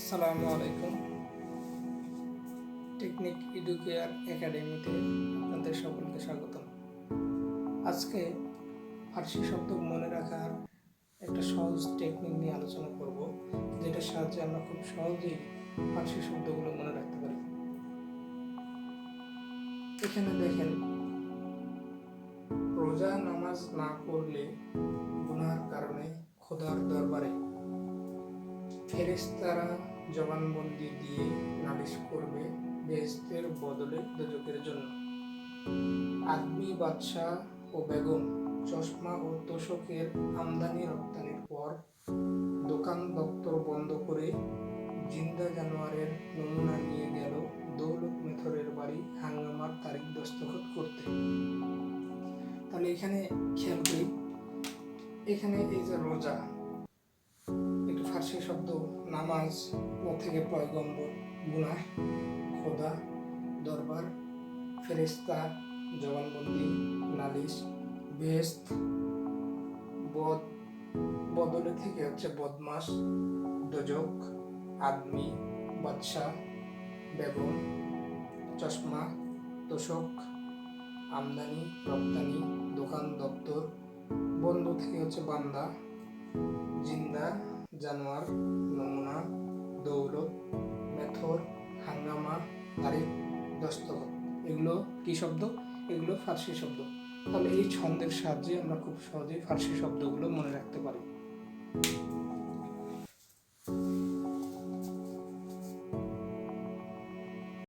আসসালামু আলাইকুম। Technique educare একাডেমিতে আপনাদের সকলকে স্বাগতম। আজকে ফার্সি শব্দ মনে রাখার একটা সহজ টেকনিক নিয়ে আলোচনা করব, যেটার সাহায্যে আমরা খুব সহজেই ফার্সি শব্দগুলো মনে রাখতে পারি। এখানে দেখেন, রোজা নামাজ না পড়লে গুনাহর কারণে খোদার দরবারে ফেরেশতারা জবানবন্দি দিয়ে নালিশ করবে বেহেশতের বদলে দোজখের জন্য। আদমি, বাদশাহ ও বেগম চশমা ও তোশকের আমদানি রপ্তানির পর দোকান দপ্তর বন্ধ করে জিন্দা জানোয়ারের নমুনা নিয়ে গেল দৌলত মেথরের বাড়ি হাঙ্গামার তারিখ দস্তখত করতে। তাহলে এখানে খেয়াল করি, এখানে এই যে রোজা, একটু ফার্সি শব্দ, নামাজ, ও থেকে পয়গম্বর, গুনাহ, খোদা, দরবার, ফেরেশতা, জবানবন্দি, নালিশ, বেহেশত, বদলে থেকে হচ্ছে বদমাশ, দোজখ, আদমি, বাদশাহ, বেগম, চশমা, তোশক, আমদানি রপ্তানি, দোকান দপ্তর, বন্ধু থেকে হচ্ছে বান্দা, জিন্দা জানোয়ার, নমুনা, দৌলত, মেথর, হাঙ্গামা, তারিখ, দস্তখত। এগুলো কি শব্দ? এগুলো ফার্সি শব্দ। তাহলে এই ছন্দের সাহায্যে আমরা খুব সহজেই ফার্সি শব্দগুলো মনে রাখতে পারি।